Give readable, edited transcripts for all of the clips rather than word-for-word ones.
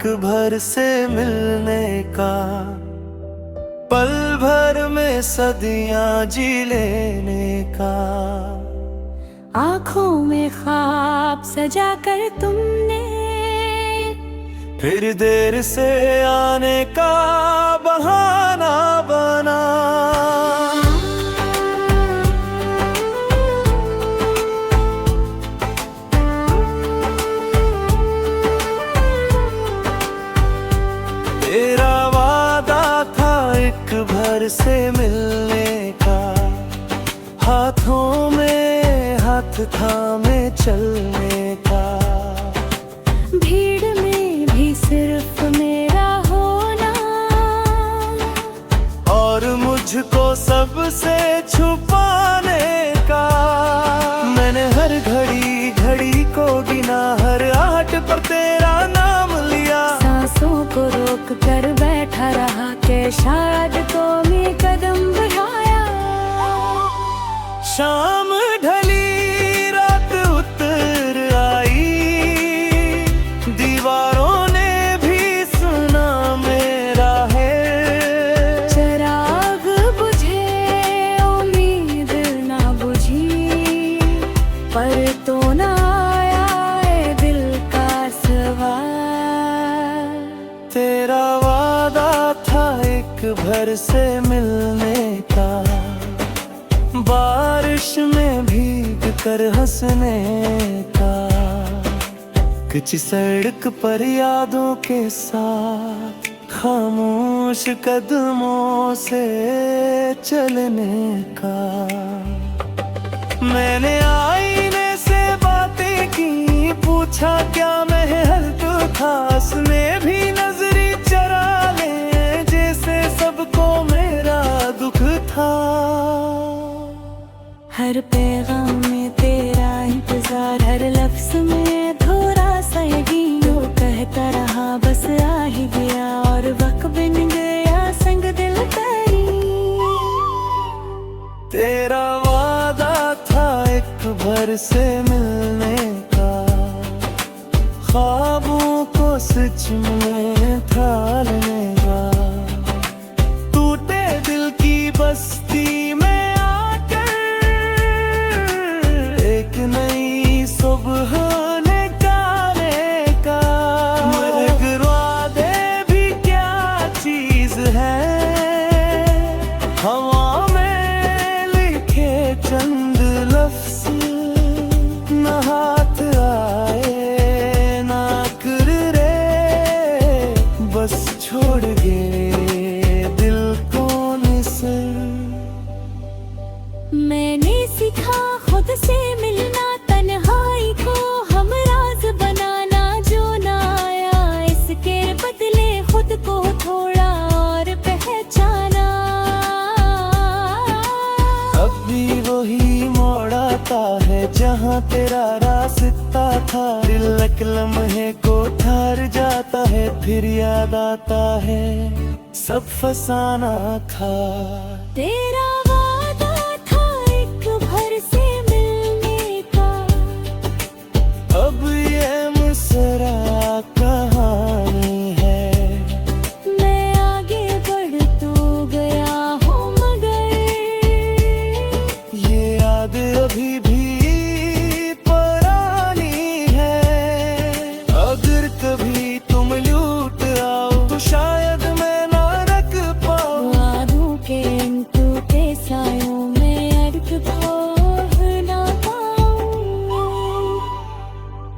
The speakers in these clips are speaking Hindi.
एक भर से मिलने का, पल भर में सदियां जी लेने का। आँखों में ख्वाब सजा कर तुमने फिर देर से आने का बहाना बना। तेरा वादा था एक भर से मिलने का, हाथों में हाथ थामे चलने का। भीड़ में भी सिर्फ मेरा होना और मुझको सबसे छुपाने का। मैंने हर घड़ी घड़ी को गिना, हर आहट पर तेरा नाम लिया। सांसों को रोक कर बैठा रहा कि शायद तो मैं कदम बढ़ाया। शाम ढली रात उतर आई, दीवारों ने भी सुना मेरा है। चिराग बुझे उम्मीद ना बुझी, पर तो ना आया ये दिल का सवाल। तेरा वादा था एक भर से मिलने का, बारिश में भीग कर हंसने का। कच्ची सड़क पर यादों के साथ खामोश कदमों से चलने का। मैंने आईने से बातें की, पूछा क्या महल तो था। उसमें भी नजरी चरा ले, जैसे सबको मेरा दुख था। हर पैगाम में तेरा इंतजार, हर लफ्ज में थोड़ा सा यकीन। जो कहता रहा बस आ ही गया, और वक्त बिन गया संग दिल तेरी। तेरा वादा था एक भर से मिलने का, ख्वाबों को सच में ढालने का। टूटे दिल की बस्ती में एक नई सुबह निकालने का। मगर वादे भी क्या चीज है, हवा में लिखे चंद लफ्ज। न हाथ आए ना कर रे, बस छोड़ गए दिल को निसर। मैंने सीखा खुद से मिलना, तन्हाई को हमराज बनाना। जो ना आया इसके बदले खुद को थोड़ा और पहचाना। अब भी वही मोड़ आता है जहाँ तेरा रास्ता था। दिल एक लम्हे को ठहर जाता है, फिर याद आता है सब फसाना था। तेरा वादा था एक भर से मिलने का, अब ये मुस्कुरा कहानी है। मैं आगे बढ़ तो गया हूँ मगर ये याद अभी भी पुरानी है। अगर कभी तुम लूट आओ तो शायद मैं ना रख पाऊँ। वादों के इन टूटे सायों में अटक ना पाऊँ।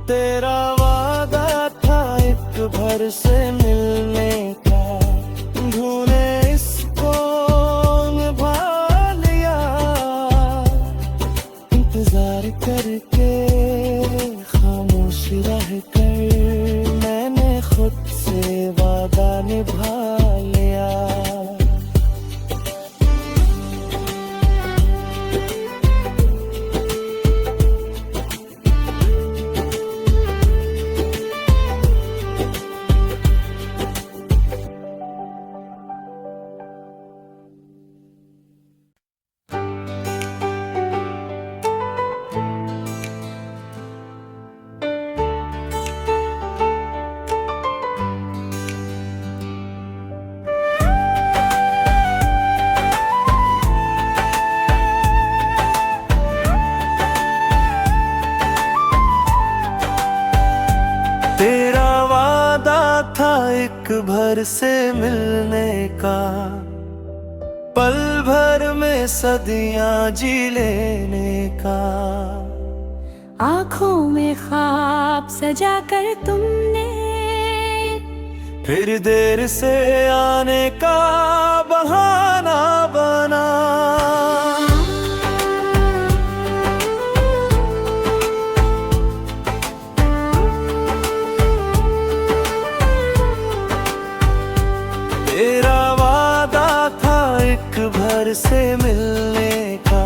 तेरा वादा था एक भर से मिलने का, ढूंढे इसको निभा लिया। इंतजार करके खामोश रह कर मैंने खुद से वादा निभा लिया। भर से मिलने का, पल भर में सदियां जी लेने का। आँखों में ख्वाब सजा कर तुमने फिर देर से आने का बहाना बना। तेरा वादा था एक भर से मिलने का,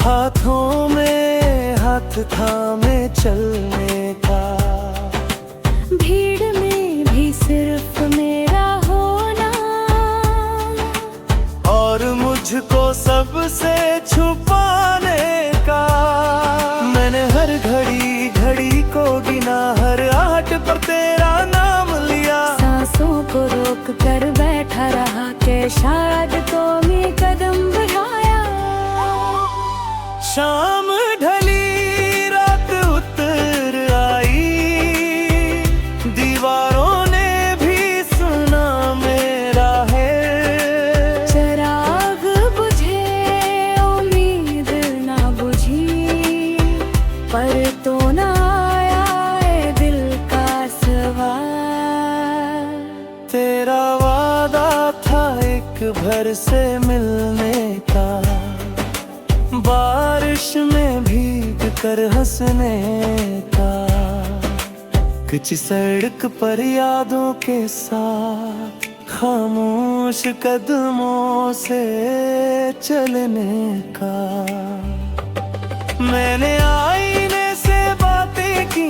हाथों में हाथ थामे चलने का। भीड़ में भी सिर्फ मेरा होना, और मुझको सबसे छुपाने का। मैंने हर घड़ी घड़ी को गिना, हर आहट पर तेरा नाम लिया। सांसों को रोक कर बैठा रहा कि शायद तो मैं कदम बढ़ाया। शाम ढली रात उतर आई, दीवारों ने भी सुना मेरा है। चिराग बुझे उम्मीद ना बुझी, पर तो ना आया ये दिल का सवाल। तेरा वादा था एक भर से मिलने का, बारिश में भीग कर हंसने का। कच्ची सड़क पर यादों के साथ खामोश कदमों से चलने का। मैंने आईने से बातें की,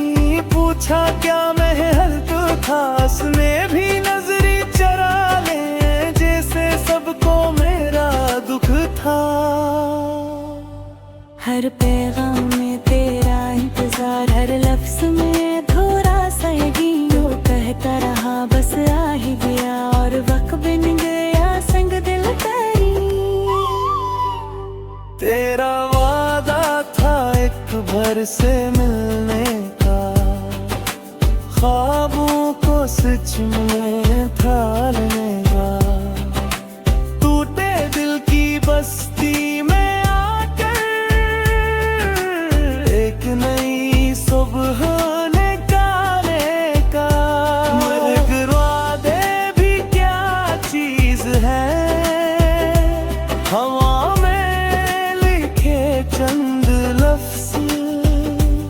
पूछा क्या महल तो खास में भी नजरी चरा ले, जैसे सबको मेरा दुख था। हर पैगाम में तेरा इंतजार, हर लफ्ज में थोड़ा सा यकीन। जो कहता रहा बस आ ही गया, और वक्त बन गया संग दिल तेरी। तेरा वादा था एक भर से मिलने का, ख्वाबों को सच में ढालने का। टूटे दिल की बस्ती में एक नई सुबह निकालने का। मगर वादे भी क्या चीज है, हवा में लिखे चंद लफ्ज,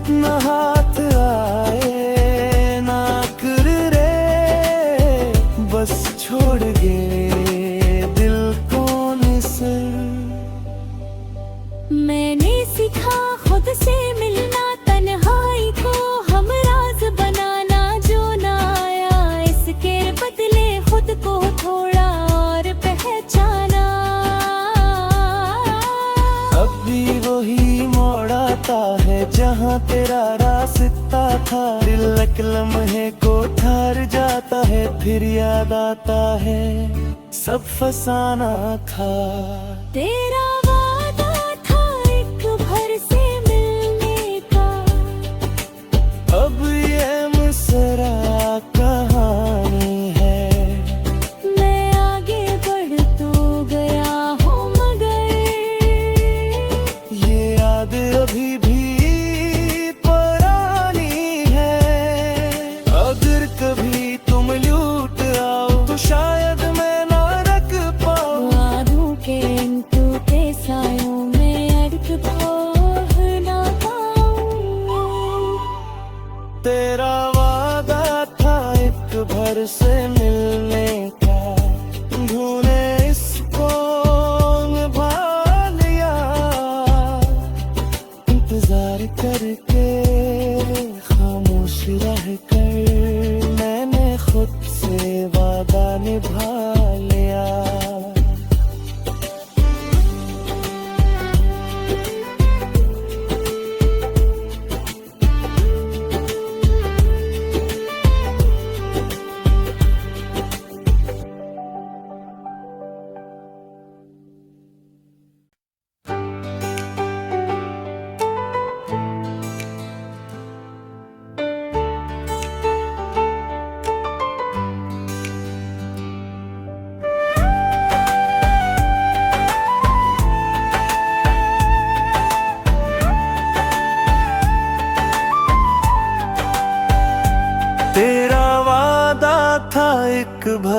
न हाथ आए ना कर रे, बस छोड़ गए दिल को निसर। मैंने सीखा खुद से मिलना, तन्हाई को हम राज बनाना। जो ना आया इसके बदले खुद को थोड़ा और पहचाना। अब भी वही मोड़ आता है जहाँ तेरा रास्ता था। दिल एक लम्हे को ठहर जाता है, फिर याद आता है सब फसाना था। तेरा वादा था एक भर से मिलने का, अब ये मुस्कुरा कहानी है। मैं आगे बढ़ तो गया हूँ मगर ये याद अभी भी पुरानी है। अगर कभी तुम लौट आओ तो शायद मैं ना रख पाऊँ। वादों के इन टूटे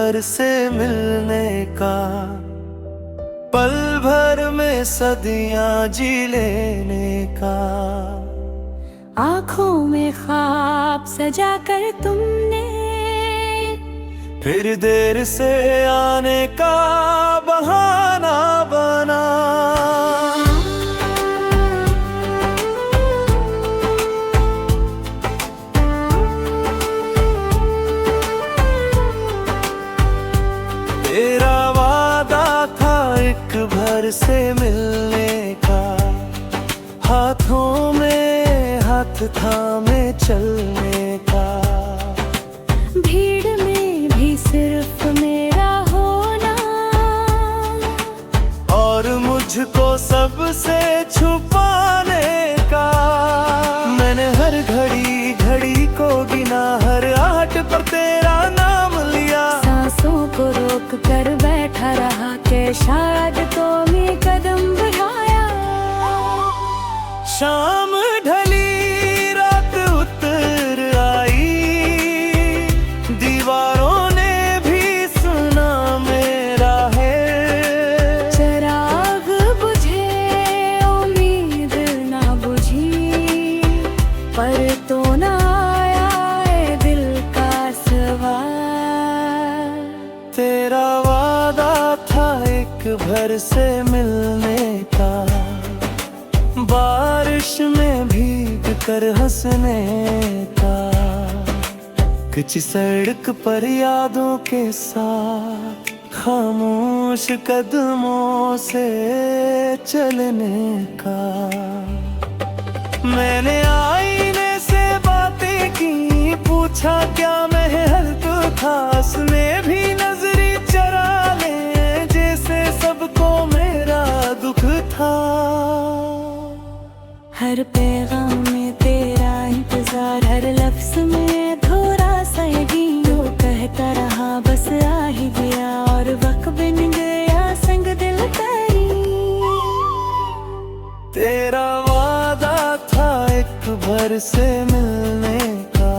भर से मिलने का, पल भर में सदियां जी लेने का। आँखों में ख्वाब सजा कर तुमने फिर देर से आने का बहाना बना। तेरा वादा था एक भर से मिलने का, हाथों में हाथ थामे चलने का। भीड़ में भी सिर्फ मेरा होना, और मुझको सबसे छुपाने का। मैंने हर घड़ी घड़ी को गिना, हर आहट पर तेरा नाम लिया। सांसों को रोक कर बैठा रहा कि शायद तो मैं कदम बढ़ाया। शाम ढली रात उतर आई, दीवारों ने भी सुना मेरा है। चिराग बुझे उम्मीद ना बुझी, पर तो ना आया ए दिल का सवाल। तेरा वादा था एक भर से मिलने का, बारिश में भीग कर हंसने का। कच्ची सड़क पर यादों के साथ, खामोश कदमों से चलने का। मैंने आईने से बातें की, पूछा क्या महल तो खास में भी नजरी चरा ले, जैसे सबको मेरा दुख था। हर पैगाम में तेरा इंतजार, हर लफ्ज में थोड़ा सा यकीन। जो कहता रहा बस आ ही गया, और वक्त बन गया संग दिल तेरी। तेरा वादा था एक भर से मिलने का,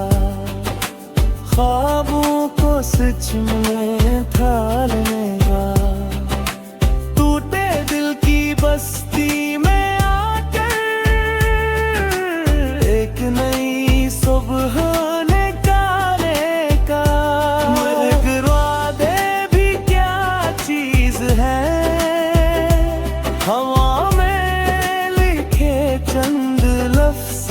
ख्वाबों को सच में ढालने का। टूटे दिल की बस्ती में एक नई सुबह निकालने का। मगर वादे भी क्या चीज है, हवा में लिखे चंद लफ्ज।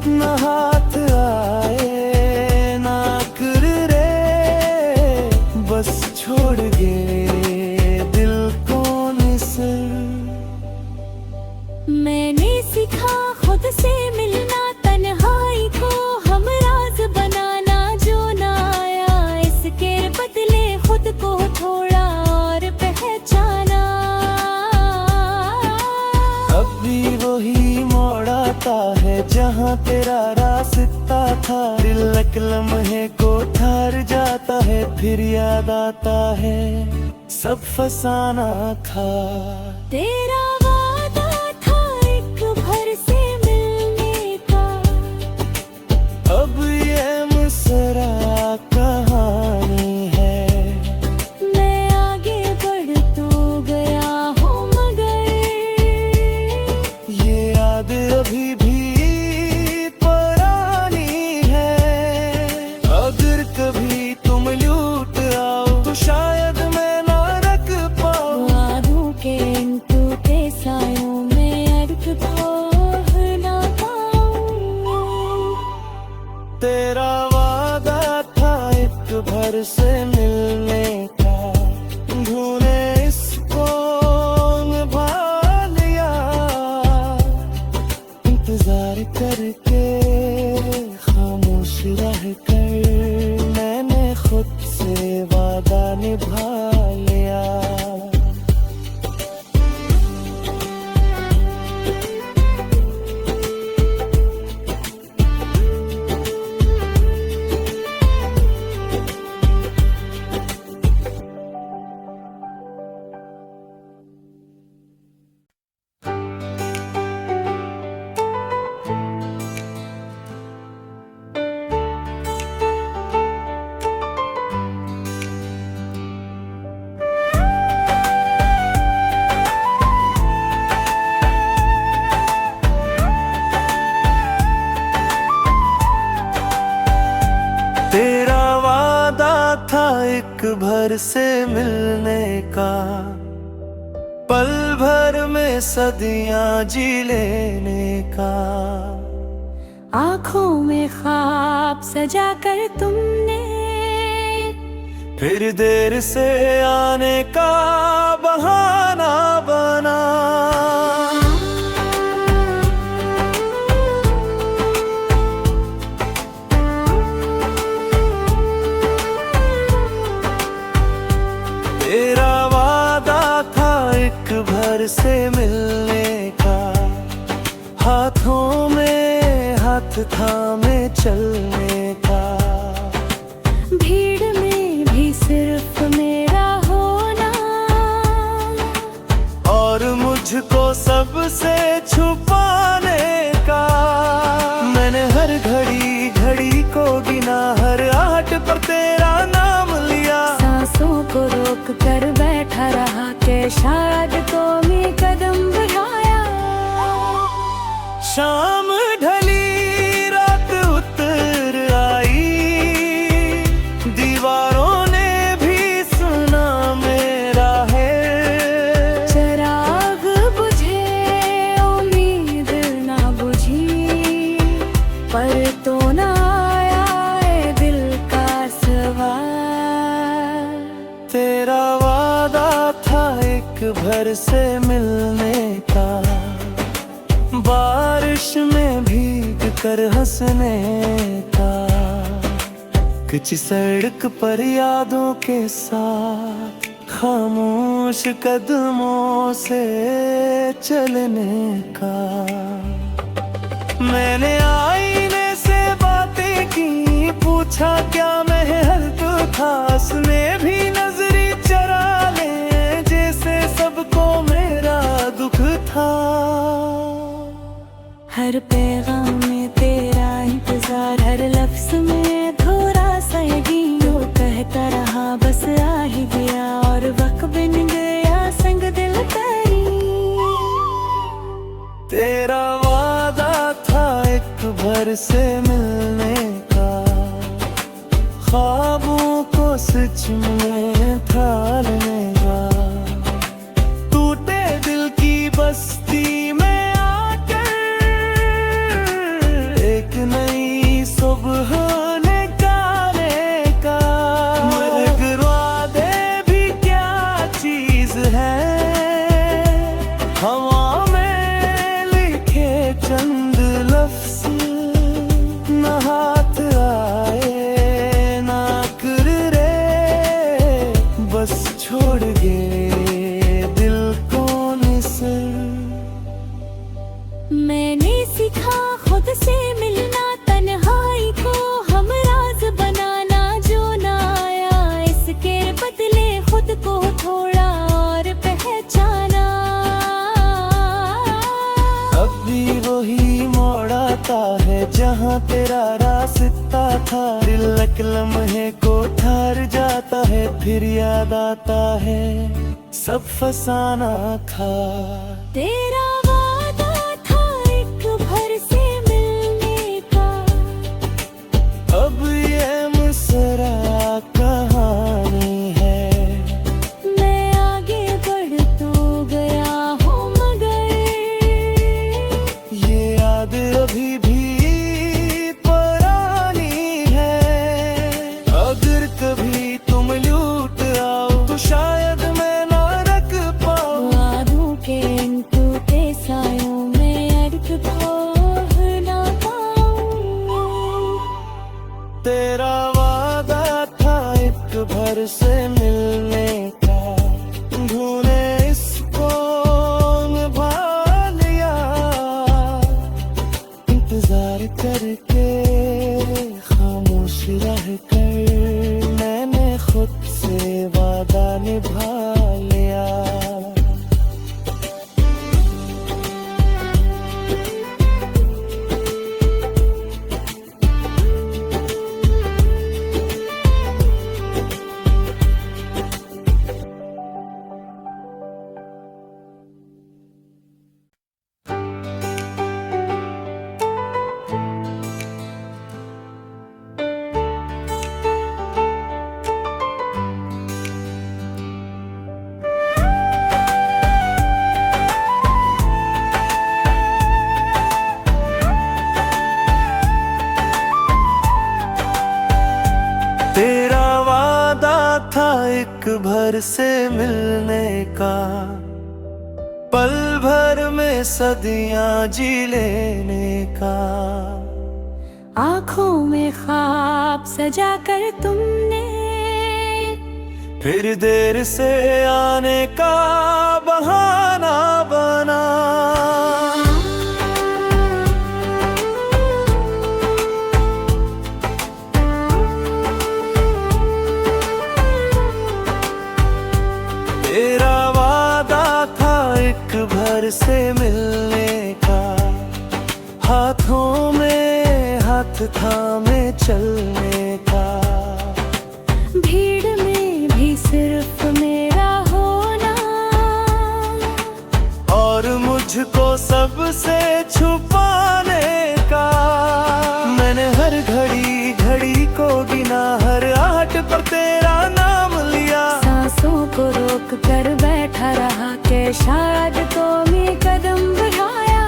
न हाथ आए ना कर रे, बस छोड़ गए दिल को निसर। मैंने सीखा खुद से मिलना, तन्हाई को हमराज बनाना। जो ना आया इसके बदले खुद को थोड़ा और पहचाना। अब भी वही मोड़ आता है जहाँ तेरा रास्ता था। दिल एक लम्हे को ठहर जाता है, फिर याद आता है सब फसाना था। तेरा वादा था एक भर से मिलने का, अब ये मुस्कुरा कहानी है। मैं आगे बढ़ तो गया हूँ मगर ये याद अभी भी पुरानी है। अगर कभी तुम लूट आओ तो शायद मैं ना रख पाऊं। वादों के इन टूटे सायों में अटक तो ना पाऊं। तेरा वादा था एक भर से मिलने का, ढूंढे इसको निभा लिया। इंतजार करके खामोश रह कर मैंने खुद से वादा निभा लिया। भर से मिलने का, पल भर में सदियां जी लेने का। आँखों में ख्वाब सजा कर तुमने फिर देर से आने का बहाना बना। तेरा वादा था एक भर से मिलने का, हाथों में हाथ थामे चलने का। भीड़ में भी सिर्फ मेरा होना, और मुझको सबसे छुपाने का। मैंने हर घड़ी घड़ी को गिना, हर आहट पर तेरा नाम लिया। सांसों को रोक कर बैठा रहा कि शायद तो मैं कदम बढ़ाया। शाम ढली रात उतर आई, दीवारों ने भी सुना मेरा है। चिराग बुझे उम्मीद ना बुझी, पर तो ना आया ए दिल का सवाल। तेरा वादा था एक भर से मिलने का, बारिश में भीग कर हंसने का। कच्ची सड़क पर यादों के साथ खामोश कदमों से चलने का। मैंने आईने से बातें की, पूछा क्या महल तो था। उसने भी नजरी चरा ले, जैसे सबको मेरा दुख था। हर पैगाम में तेरा इंतजार, हर लफ्ज में थोड़ा सा यकीन। जो कहता रहा बस आ ही गया, और वक्त बिन गया संग दिल तेरी। तेरा वादा था एक भर से मिलने का, ख्वाबों को सच में ढालने का। टूटे दिल की बस्ती में एक नई सुबह निकालने का। मगर वादे भी क्या चीज है, हवा में लिखे चंद लफ्ज। न हाथ आए ना कर रे, बस छोड़ गए दिल को निसर। मैंने सीखा खुद से मिलना, तन्हाई को हमराज बनाना। जो ना आया इसके बदले खुद को थोड़ा और पहचाना। अब भी वही मोड़ आता है जहाँ तेरा रास्ता था। दिल एक लम्हे को ठहर जाता है, फिर याद आता है सब फसाना था। तेरा वादा था एक भर से मिलने का, अब ये मुस्कुरा कहानी है। मैं आगे बढ़ तो गया हूँ मगर ये याद अभी भी पुरानी है। अगर कभी तुम लूट आओ तो शायद मैं ना रख पाऊँ। वादों के इन टूटे भर से मिलने का, पल भर में सदियां जी लेने का। आँखों में ख्वाब सजा कर तुमने फिर देर से आने का बहाना बना। तेरा वादा था एक भर से मिलने का, हाथों में हाथ थामे चलने का। भीड़ में भी सिर्फ मेरा होना, और मुझको सबसे छुपाने का। मैंने हर घड़ी घड़ी को गिना, हर आहट पर तेरा नाम लिया। सांसों को रोक कर बैठा रहा कि शायद तो मैं कदम बढ़ाया।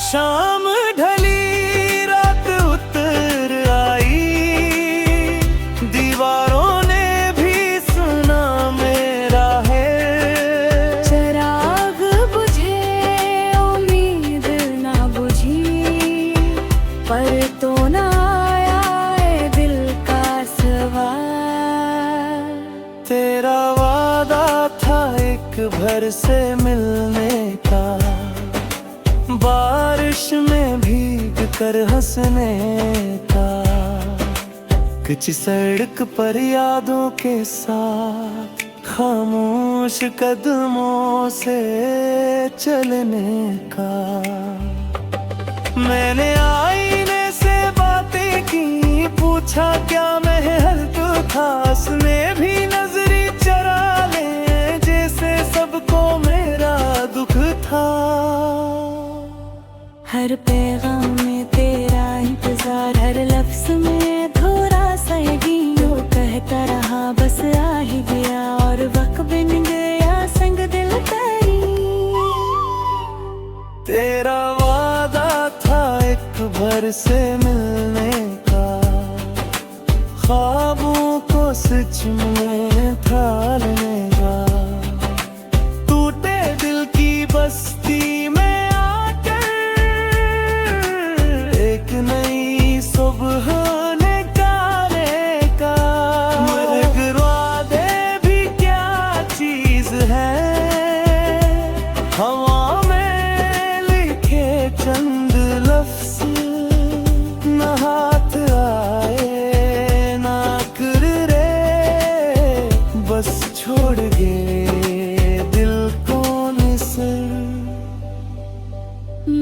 शाम ढली रात उतर आई, दीवारों ने भी सुना मेरा है। चिराग बुझे उम्मीद ना बुझी, पर तो ना आया ये दिल का सवाल। तेरा वादा था एक भर से मिलने का, बारिश में भीग कर हंसने का। कच्ची सड़क पर यादों के साथ खामोश कदमों से चलने का। मैंने आईने से बातें की, पूछा क्या महल तो था। उसने भी नजरी चरा ले, जैसे सबको मेरा दुख था। हर पैगाम में तेरा इंतजार, हर लफ्ज में थोड़ा सा यकीन। जो कहता रहा बस आ ही गया, और वक्त बिन गया संग दिल तेरी। तेरा वादा था एक भर से मिलने का, ख्वाबों को सच में ढालने का। टूटे दिल की बस्ती में एक नई सुबह निकाले का। मगर वादे भी क्या चीज है, हवा में लिखे चंद लफ्ज। न हाथ आए ना कर रे, बस छोड़ गए दिल को निसर।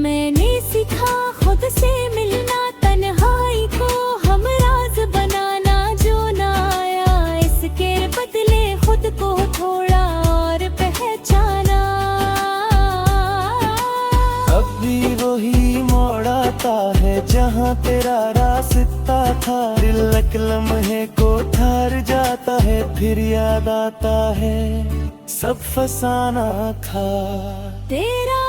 मैंने सीखा खुद से मिलना, तन्हाई को हम राज बनाना। जो ना आया इसके बदले खुद को थोड़ा और पहचाना। अब भी वही मोड़ आता है जहाँ तेरा रास्ता था। दिल एक लम्हे को ठहर जाता है, फिर याद आता है सब फसाना था। तेरा